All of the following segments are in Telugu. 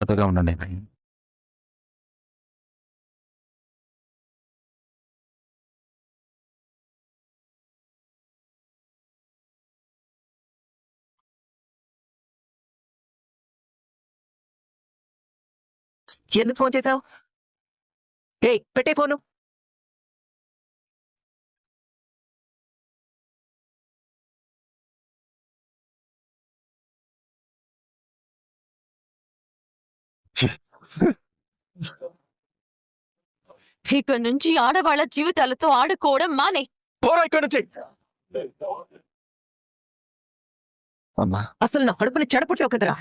జాగ్రత్తగా ఉండండి. ఎందుకు ఫోన్ చేశావు? ఏయ్! పెట్టేయ్ ఫోను. ఇక నుంచి ఆడవాళ్ళ జీవితాలతో ఆడుకోవడం మానేయ్. పోరా ఇక్కడి నుంచి. అమ్మా! అసలు నా కడుపుని చెడపుట్టావు కదరా!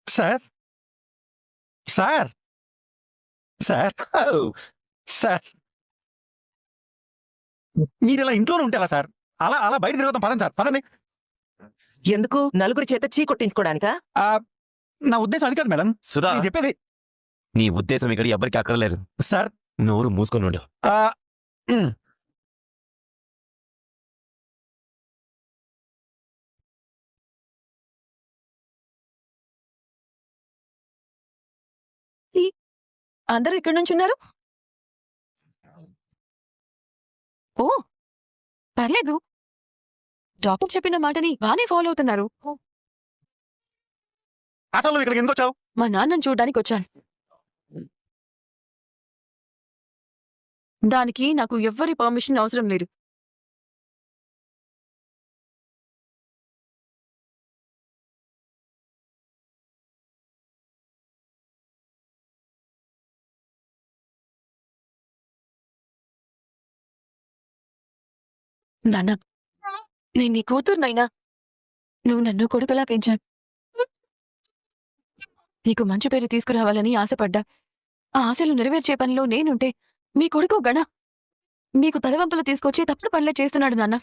సార్. సార్. సార్. సార్. మీరిలా ఇంట్లోనే ఉంటే ఎలా సార్? అలా అలా బయట తిరుగుతాం పదండి సార్. పదండి. ఎందుకు? నలుగురి చేత చీ కొట్టించుకోడానికా? నా ఉద్దేశం అది కాదు మేడం. సుధా, నేను చెప్పేది నీ ఉద్దేశం ఇక్కడ ఎవ్వరికి అక్కర్లేదు. సార్. నోరు మూసుకొని ఉండు. హ్మ్. అందరూ ఇక్కడి నుంచున్నారు. ఓ పర్లేదు. డాక్టర్ చెప్పిన మాటని బానే ఫాలో అవుతున్నారు. అసలు నువ్వు ఇక్కడికి ఎందుకు వచ్చావు? మా నాన్నని చూడ్డానికి వచ్చాను. దానికి నాకు ఎవ్వరి పర్మిషన్ అవసరం లేదు. నాన్న, నేను నీ కూతుర్నైనా నువ్వు నన్ను కొడుకులా పెంచావు. నీకు మంచి పేరు తీసుకురావాలని ఆశపడ్డా. ఆ ఆశలు నెరవేర్చే పనిలో నేనుంటే మీ కొడుకు గణ మీకు తలవంపులు తీసుకొచ్చి తప్పుడు పనులే చేస్తున్నాడు నాన్న.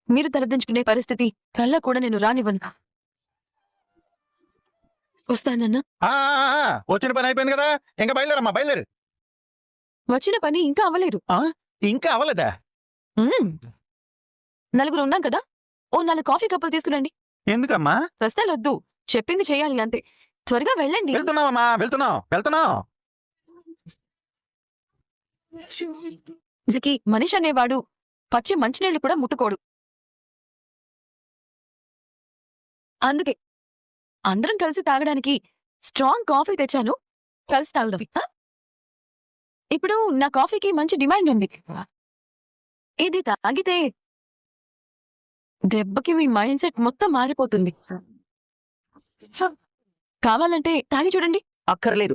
మీరు తలదించుకునే పరిస్థితి కల్లా కూడా నేను రానివ్వను. వస్తానన్నా. వచ్చిన పని అయిపోయింది కదా, ఇంకా బయలుదేరమ్మా, బయలుదేరు. వచ్చిన పని ఇంకా అవ్వలేదు. ఇంకా అవ్వలేదా? నలుగురు ఉన్నాం కదా, ఓ 4 కాఫీ కప్పులు తీసుకురండి. ఎందుకమ్మా? ప్రశ్నలొద్దు, చెప్పింది చేయాలి అంతే. త్వరగా వెళ్ళండి. వెళ్తున్నావమ్మా, వెళ్తున్నావు. జకి, మనిషి అనేవాడు పచ్చి మంచినీళ్లు కూడా ముట్టుకోడు. అందుకే అందరం కలిసి తాగడానికి స్ట్రాంగ్ కాఫీ తెచ్చాను. కలిసి తాగుదాం. ఇప్పుడు నా కాఫీకి మంచి డిమాండ్ ఉంది. ఇది తాగితే దెబ్బకి మీ మైండ్ సెట్ మొత్తం మారిపోతుంది. కావాలంటే తాగి చూడండి. అక్కర్లేదు.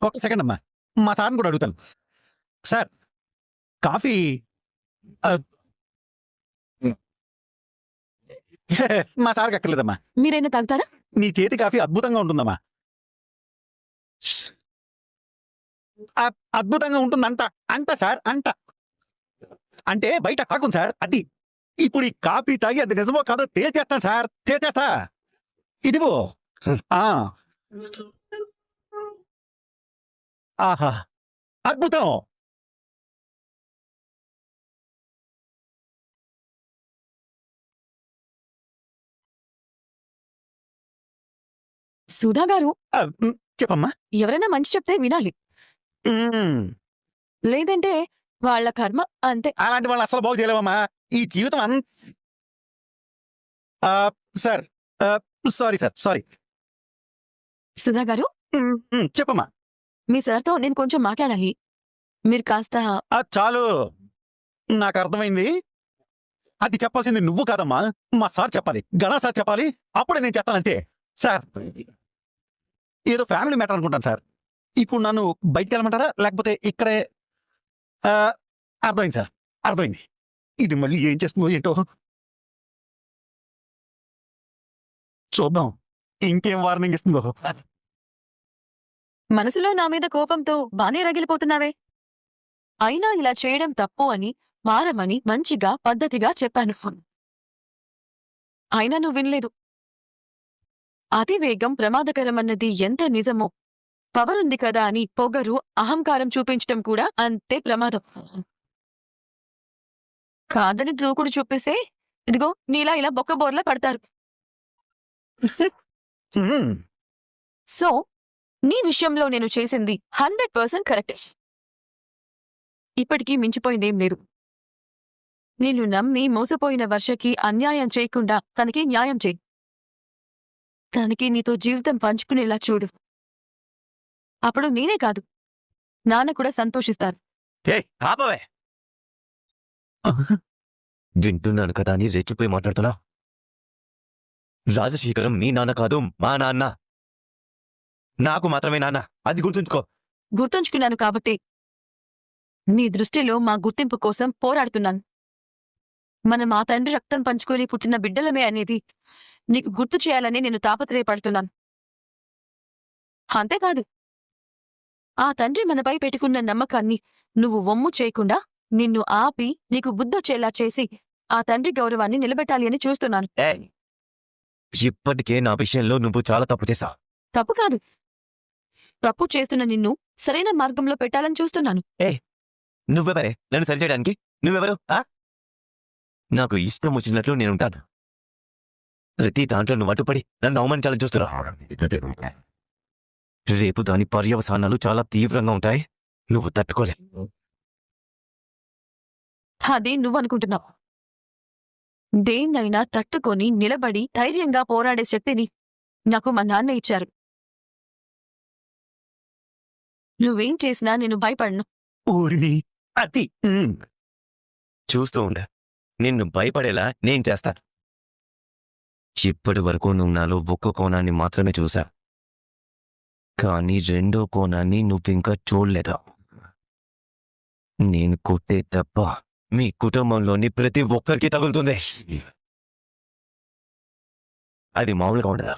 ఒక సెకండ్ అమ్మా, మా సార్ని కూడా అడుగుతాను. సార్, కాఫీ మా సార్కి అక్కర్లేదమ్మా. మీరైనా తాగుతారా? నీ చేతి కాఫీ అద్భుతంగా ఉంటుందమ్మా. అద్భుతంగా ఉంటుందంట. సార్ అంటే బయట తాగుంది సార్. అది ఇప్పుడు ఈ కాఫీ తాగి అది నిజమో కాదో తేల్చేస్తాను సార్, తేల్చేస్తా. ఇదిగో. ఆహా, అద్భుతం. సుధా గారు, చెప్పమ్మా. ఎవరైనా మంచి చెప్తే వినాలి, లేదంటే వాళ్ళ కర్మ అంతే. అలాంటి వాళ్ళు అసలు బాగు చేయలేవమ్మా. ఈ జీవితం సార్, సారీ. సుధా గారు, చెప్పమ్మా. మీ సార్తో నేను కొంచెం మాట్లాడాలి. మీరు కాస్త. చాలు, నాకు అర్థమైంది. అది చెప్పాల్సింది నువ్వు కాదమ్మా, మా సార్ చెప్పాలి. గణా సార్ చెప్పాలి. అప్పుడే నేను చెప్తానంతే. సార్, ఏదో ఫ్యామిలీ మ్యాటర్ అనుకుంటాను సార్. ఇప్పుడు నన్ను బయటికి వెళ్ళమంటారా, లేకపోతే ఇక్కడే? అర్థమైంది సార్, అర్థమైంది. ఇది మళ్ళీ ఏం చేస్తుందో ఏంటో చూద్దాం, ఇంకేం వార్నింగ్ ఇస్తుందో. మనసులో నా మీద కోపంతో బానే రగిలిపోతున్నావే. అయినా ఇలా చేయడం తప్పు అని, మారమని మంచిగా పద్ధతిగా చెప్పాను. అయినా నువ్వు వినలేదు. అతివేగం ప్రమాదకరమన్నది ఎంత నిజమో పవర్ ఉంది కదా అని పొగరు అహంకారం చూపించటం కూడా అంతే ప్రమాదం. కాదని దూకుడు చూపిస్తే ఇదిగో నీలా ఇలా బొక్కబోర్లా పడతారు. మ్మ్. సో నీ విషయంలో నేను చేసింది 100% కరెక్ట్. ఇప్పటికీ మించిపోయిందేం లేదు. నిన్ను నమ్మి మోసపోయిన వర్షకి అన్యాయం చేయకుండా తనకి న్యాయం చేయి. తనకి నీతో జీవితం పంచుకునేలా చూడు. అప్పుడు నేనే కాదు, నాన్న కూడా సంతోషిస్తారు. ఏయ్, ఆపవే. వింటున్నాను కదా అని రెచ్చిపోయి మాట్లాడుతున్నా. రాజశేఖరం మీ నాన్న కాదు, మా నాన్న. నాకు మాత్రమే నాన్న, అది గుర్తుంచుకో. గుర్తుంచుకున్నాను కాబట్టి నీ దృష్టిలో మా గుర్తింపు కోసం పోరాడుతున్నాను. మనం మా తండ్రి రక్తం పంచుకొని పుట్టిన బిడ్డలమే అనేది నీకు గుర్తు చేయాలని నేను తాపత్రయపడుతున్నాను. అంతేకాదు, ఆ తండ్రి మనపై పెట్టుకున్న నమ్మకాన్ని నువ్వు వమ్ము చేయకుండా నిన్ను ఆపి నీకు బుద్ధొచ్చేలా చేసి ఆ తండ్రి గౌరవాన్ని నిలబెట్టాలి అని చూస్తున్నాను. ఏయ్, ఇప్పటికే నా విషయంలో నువ్వు చాలా తప్పు చేశావు. తప్పు కాదు, తప్పు చేస్తున్న నిన్ను సరైన మార్గంలో పెట్టాలని చూస్తున్నాను. నువ్వెవరే నన్ను సరిచేయడానికి? నువ్వెవరు? నాకు ఇష్టం వచ్చినట్లు నేనుంటాను. ప్రతి దాంట్లో నువ్వు అడ్డుపడి నన్ను అవమానించాలని చూస్తున్నా. రేపు దాని పర్యవసానాలు చాలా తీవ్రంగా ఉంటాయి. నువ్వు తట్టుకోలే. అది నువ్వనుకుంటున్నావు. దేన్నైనా తట్టుకొని నిలబడి ధైర్యంగా పోరాడే శక్తిని నాకు మా నాన్న ఇచ్చారు. నువ్వేం చేసినా నేను భయపడను. ఊరిని అతి. మ్మ్. చూస్తూ ఉండ, నిన్ను భయపడేలా నేను చేస్తాను. ఇప్పటి వరకు నువ్వు నాలో ఒక్క కోణాన్ని మాత్రమే చూసా, కానీ రెండో కోణాన్ని నువ్వింకా చూడలేదు. నేను కొట్టే దెబ్బ మీ కుటుంబంలోని ప్రతి ఒక్కరికి తగులుతుంది. అది మామూలుగా ఉండదా?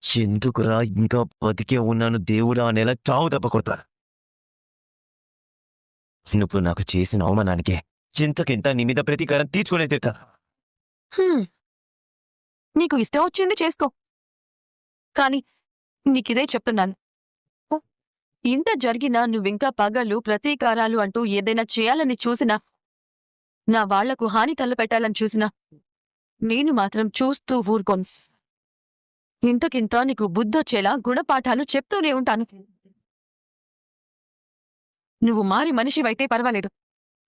ఎందుకురా ఇంకా బతికే ఉన్నాను దేవుడా అనేలా చావు దెబ్బ కొడతా. నువ్వు నాకు చేసిన అవమానానికి చింతకింత నీ మీద ప్రతీకారం తీర్చుకునే తిట్టా. హ్మ్. నీకు ఇష్టం వచ్చింది చేసుకో, కాని నీకిదే చెప్తున్నాను. ఇంత జరిగినా నువ్వింకా పగలు ప్రతీకారాలు అంటూ ఏదైనా చేయాలని చూసినా, నా వాళ్లకు హాని తలపెట్టాలని చూసినా నేను మాత్రం చూస్తూ ఊరుకోను. ఇంతకింత నీకు బుద్ధొచ్చేలా గుణపాఠాలు చెప్తూనే ఉంటాను. నువ్వు మారి మనిషివైతే పర్వాలేదు,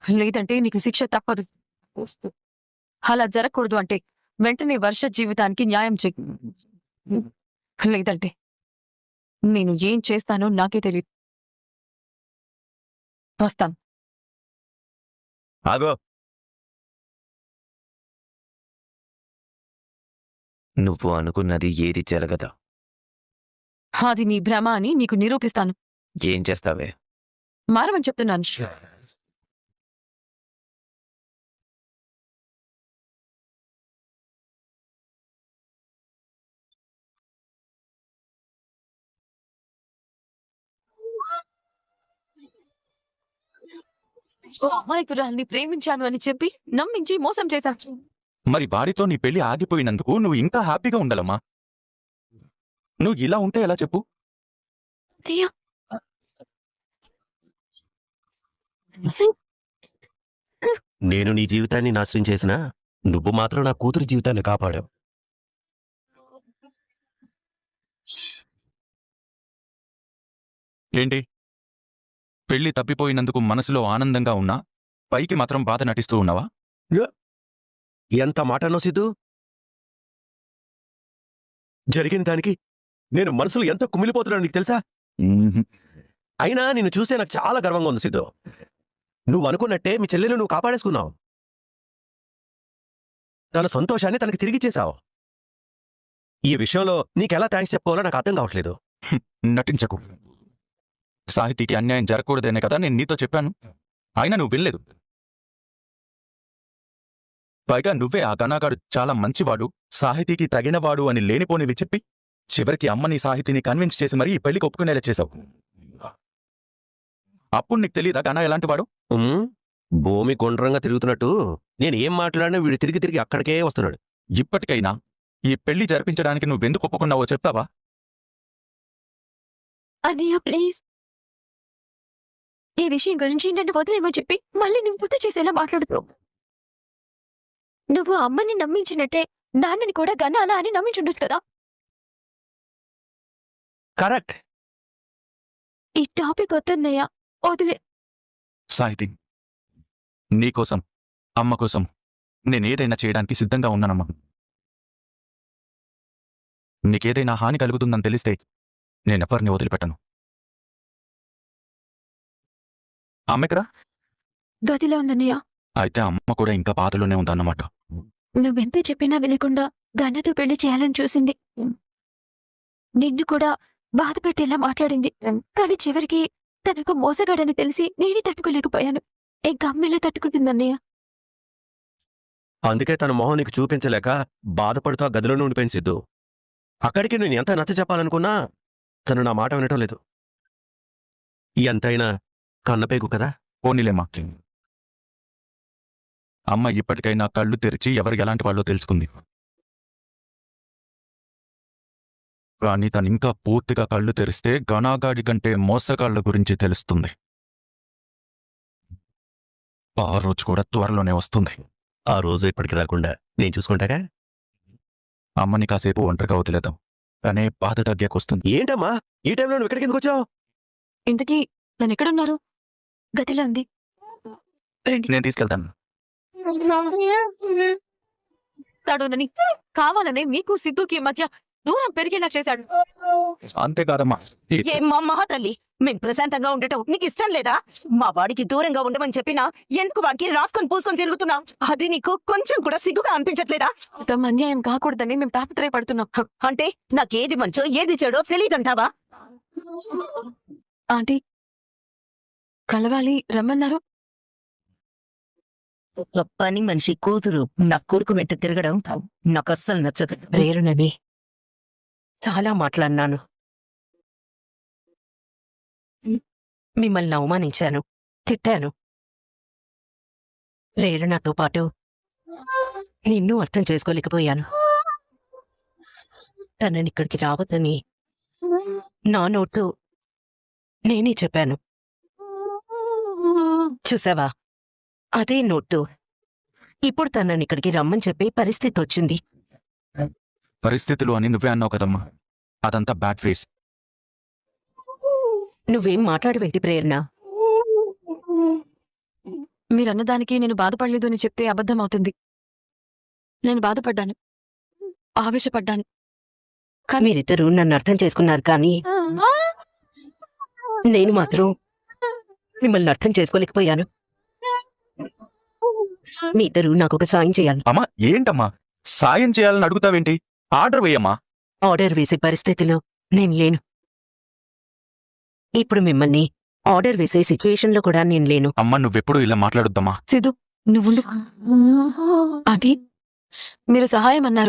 లేదంటే నీకు శిక్ష తప్పదు. అలా జరగకూడదు అంటే వెంటనే వర్ష జీవితానికి న్యాయం చెయ్యి. లేదంటే నేను ఏం చేస్తానో నాకే తెలియదు. వస్తాను. ఆగో. నువ్వు అనుకున్నది ఏది జరగదా? అది నీ భ్రమ అని నీకు నిరూపిస్తాను. ఏం చేస్తావే? మారమని చెప్తున్నాను. ఓ అమాయకురాల్ని ప్రేమించాను అని చెప్పి నమ్మించి మోసం చేశాను. మరి వాడితో నీ పెళ్లి ఆగిపోయినందుకు నువ్వు ఇంకా హ్యాపీగా ఉండాలమ్మా. నువ్వు ఇలా ఉంటే ఎలా చెప్పు? అయ్యో, నేను నీ జీవితాన్ని నాశనం చేసినా నువ్వు మాత్రం నా కూతురు జీవితాన్ని కాపాడావు. ఏంటి, పెళ్లి తప్పిపోయినందుకు మనసులో ఆనందంగా ఉన్నా పైకి మాత్రం బాధ నటిస్తూ ఉన్నావా? ఎంత మాట అన్నావు సిద్ధు? జరిగిన దానికి నేను మనసులో ఎంత కుమిలిపోతున్నాను నీకు తెలుసా? అయినా నిన్ను చూస్తే నాకు చాలా గర్వంగా ఉంది సిద్ధు. నువ్వు అనుకున్నట్టే మీ చెల్లెలు నువ్వు కాపాడేసుకున్నావు. తన సంతోషాన్ని తనకి తిరిగిచ్చేశావు. ఈ విషయంలో నీకెలా థ్యాంక్స్ చెప్పుకోవాలో నాకు అర్థం కావట్లేదు. నటించకు. సాహితీకి అన్యాయం జరగకూడదనే కదా నేను నీతో చెప్పాను. అయినా నువ్వు వినలేదు. పైగా నువ్వే ఆ గణాగాడు చాలా మంచివాడు, సాహితీకి తగినవాడు అని లేనిపోనివి చెప్పి చివరికి అమ్మని సాహితీని కన్విన్స్ చేసి మరీ ఈ పెళ్లికి ఒప్పుకునేలా చేశావు. అప్పుడు నీకు తెలీదా గణ ఎలాంటివాడు? భూమి గుండ్రంగా తిరుగుతున్నట్టు నేను ఏం మాట్లాడినా వీడు తిరిగి తిరిగి అక్కడికే వస్తున్నాడు. ఇప్పటికైనా ఈ పెళ్లి జరిపించడానికి నువ్వెందుకు ఒప్పుకున్నావో చెప్తావా? అన్నయ్య ప్లీజ్ ఈ విషయం గురించి నన్ను వదిలేమని చెప్పి మళ్ళీ నువ్వు గుర్తు చేసేలా మాట్లాడుతావు. నువ్వు అమ్మని నమ్మించినట్టే నాన్నని కూడా గనాలా అని నమ్మించుండదు కదా. కరెక్ట్. ఈ టాపిక్ వద్దన్నయ్య, వదిలే. సాహితి, నీకోసం అమ్మ కోసం నేనేదైనా చేయడానికి సిద్ధంగా ఉన్నానమ్మా. నీకేదైనా హాని కలుగుతుందని తెలిస్తే నేనెవరిని వదిలిపెట్టను. అమ్మెకరా? గదిలో ఉందన్నయ్య. అయితే అమ్మ కూడా ఇంకా బాధలోనే ఉందన్నమాట. నువ్వెంత చెప్పినా వినకుండా గన్నతో పెళ్లి చేయాలని చూసింది. నిన్ను కూడా బాధ పెట్టేలా మాట్లాడింది. కానీ చివరికి తనకు మోసగాడని తెలిసి నేనే తట్టుకోలేకపోయాను. ఇంకా అమ్మెలా తట్టుకుంటుందన్నయ్య. అందుకే తన మొహం నీకు చూపించలేక బాధపడుతూ ఆ గదిలోనే ఉండిపోయింది సిద్ధు. అక్కడికి నేను ఎంత నచ్చ చెప్పాలనుకున్నా తను నా మాట వినటం లేదు. ఎంతైనా కన్నపేగు కదా. పోనీలేమా, అమ్మ ఇప్పటికైనా కళ్ళు తెరిచి ఎవరు ఎలాంటి వాళ్ళో తెలుసుకుంది. కానీ తను ఇంకా పూర్తిగా కళ్ళు తెరిస్తే గణాగాడి కంటే మోసగాళ్ల గురించి తెలుస్తుంది. ఆ రోజు కూడా త్వరలోనే వస్తుంది. ఆ రోజు ఇప్పటికి రాకుండా నేను చూసుకుంటాగా. అమ్మని కాసేపు ఒంటరిగా వదిలేద్దాం, అనే బాధ తగ్గాకొస్తుంది. ఏంటమ్మా ఈ టైంలో నువ్వు ఇక్కడికి ఎందుకు వచ్చావు? ఇంతకీ నన్ను ఎక్కడున్నారు? గదిలో ఉంది. రండి. నేను తీసుకెళ్తాను. తడునని కావాలనే మీకు సిద్ధుకి మధ్య దూరం పెరిగేలా చేశాడు. అంతేకాదమ్మా, ఏమ్మా మహాతల్లి, మేం ప్రశాంతంగా ఉండటం నీకు ఇష్టం లేదా? మా వాడికి దూరంగా ఉండమని చెప్పినా ఎందుకు వాడికి రాసుకొని పూసుకొని తిరుగుతున్నావు? అది నీకు కొంచెం కూడా సిగ్గుగా అనిపించట్లేదా? తమ అన్యాయం కాకూడదని మేము తాపత్రయపడుతున్నాం. అంటే నాకేది మంచో ఏది చెడో తెలియదంటావా? ఆంటీ కలవాలి రమ్మన్నారు. ఒక పని మనిషి కూతురు నా కొడుకు వెంట తిరగడం నాకు అస్సలు నచ్చదు. ప్రేరణని చాలా మాట్లాడినాను. మిమ్మల్ని అవమానించాను, తిట్టాను. ప్రేరణతో పాటు నిన్ను అర్థం చేసుకోలేకపోయాను. తనని ఇక్కడికి రావద్దని నా నోటు నేనే చెప్పాను. చూసావా, అదే నోటు ఇప్పుడు తనని ఇక్కడికి రమ్మని చెప్పే పరిస్థితి వచ్చింది. పరిస్థితులు అని నువ్వే అన్నావు కదమ్మా, అదంతా బ్యాడ్ ఫేస్. నువ్వేం మాట్లాడవేంటి ప్రేరణ? మీరన్నదానికి నేను బాధపడలేదు అని చెప్తే అబద్ధం అవుతుంది. నేను బాధపడ్డాను, ఆవేశపడ్డాను. మీరిద్దరూ నన్ను అర్థం చేసుకున్నారు, కానీ నేను మాత్రం మిమ్మల్ని అర్థం చేసుకోలేకపోయాను. మీ ఇద్దరు నాకు ఒక సాయం చేయాలి. అమ్మా ఏంటమ్మా సాయం చేయాలని అడుగుతావేంటి? ఆర్డర్ వేయమ్మా. ఆర్డర్ వేసే పరిస్థితిలో నేను లేను. ఇప్పుడు మిమ్మల్ని ఆర్డర్ వేసే సిచ్యువేషన్లో కూడా నేను లేను. అమ్మ నువ్వెప్పుడు ఇలా మాట్లాడొద్దమ్మా. సిద్ధు నువ్వు ఆంటీ మీరు సహాయం అన్నారు.